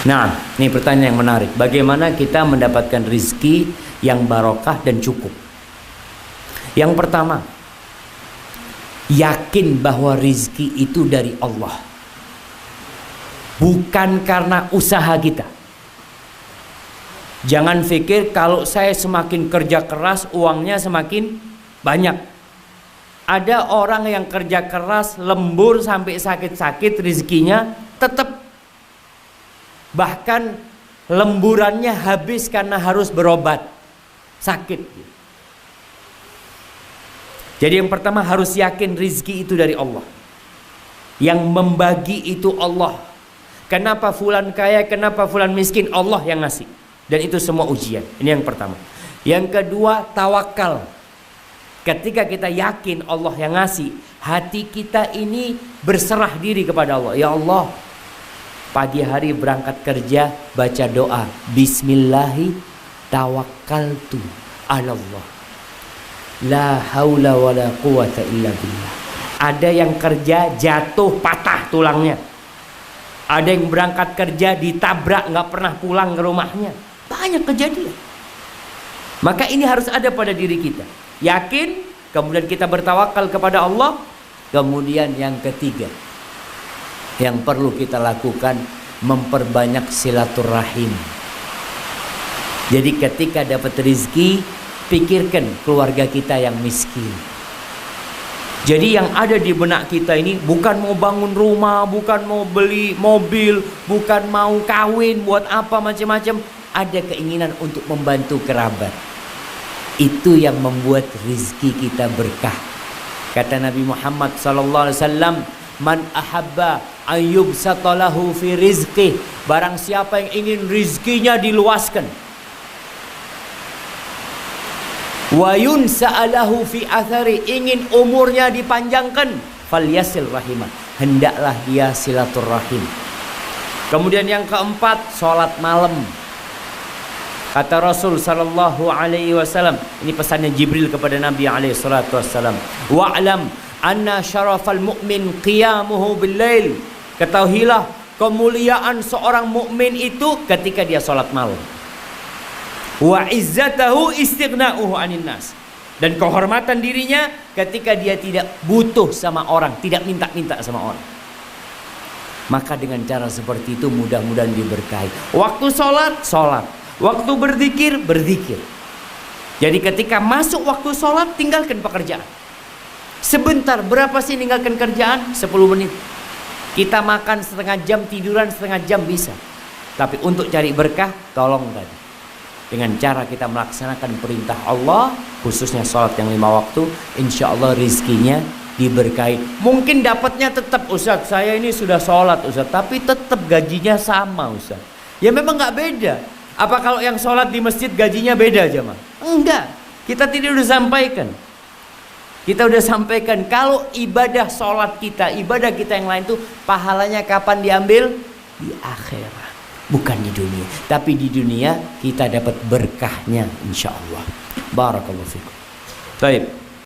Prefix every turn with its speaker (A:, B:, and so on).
A: Nah, ini pertanyaan yang menarik. Bagaimana kita mendapatkan rizki yang barokah dan cukup? Yang pertama, yakin bahwa rizki itu dari Allah, bukan karena usaha kita. Jangan pikir kalau saya semakin kerja keras uangnya semakin banyak. Ada orang yang kerja keras lembur sampai sakit-sakit rizkinya tetap, bahkan lemburannya habis karena harus berobat sakit. Jadi yang pertama harus yakin rizki itu dari Allah. Yang membagi itu Allah. Kenapa fulan kaya, kenapa fulan miskin, Allah yang ngasih. Dan itu semua ujian. Ini yang pertama. Yang kedua, tawakal. Ketika kita yakin Allah yang ngasih, hati kita ini berserah diri kepada Allah. Ya Allah, pagi hari berangkat kerja baca doa, Bismillahi tawakkaltu ala Allah, la haula wala quwata illa billah. Ada yang kerja jatuh patah tulangnya, ada yang berangkat kerja ditabrak nggak pernah pulang ke rumahnya. Banyak kejadian. Maka ini harus ada pada diri kita. Yakin, kemudian kita bertawakal kepada Allah. Kemudian yang ketiga yang perlu kita lakukan, memperbanyak silaturahim. Jadi ketika dapat rezeki, pikirkan keluarga kita yang miskin. Jadi yang ada di benak kita ini bukan mau bangun rumah, bukan mau beli mobil, bukan mau kawin, buat apa macam-macam. Ada keinginan untuk membantu kerabat. Itu yang membuat rizki kita berkah. Kata Nabi Muhammad SAW, man ahabba ayyub satalahu fi rizqih, barang siapa yang ingin rizkinya diluaskan, wa yunsa'alahu fi athari, ingin umurnya dipanjangkan, falyasil rahimah, hendaklah dia silaturahim. Kemudian yang keempat, sholat malam. Kata Rasul sallallahu alaihi wasallam, ini pesannya Jibril kepada Nabi alaihi salatu wasallam, wa'lam anna syarafal mu'min qiyamuhu bil-lail. Ketahuilah kemuliaan seorang mukmin itu ketika dia salat malam. Wa izzatahu istighna'uhu 'anil nas. Dan kehormatan dirinya ketika dia tidak butuh sama orang, tidak minta-minta sama orang. Maka dengan cara seperti itu mudah-mudahan diberkahi. Waktu salat, salat. Waktu berzikir, berzikir. Jadi ketika masuk waktu sholat, tinggalkan pekerjaan. Sebentar, berapa sih tinggalkan kerjaan? 10 menit. Kita makan setengah jam, tiduran setengah jam bisa. Tapi untuk cari berkah, tolong tadi, dengan cara kita melaksanakan perintah Allah, khususnya sholat yang 5 waktu, insya Allah rizkinya diberkahi. Mungkin dapatnya tetap, Ustaz, saya ini sudah sholat Ustaz, tapi tetap gajinya sama Ustaz. Ya memang nggak beda. Apa kalau yang sholat di masjid gajinya beda jemaah? Enggak. Kita tidak udah sampaikan. Kita udah sampaikan kalau ibadah sholat kita, ibadah kita yang lain tuh pahalanya kapan diambil? Di akhirat, bukan di dunia. Tapi di dunia kita dapat berkahnya insya Allah. Barakallahu fikum. Baik.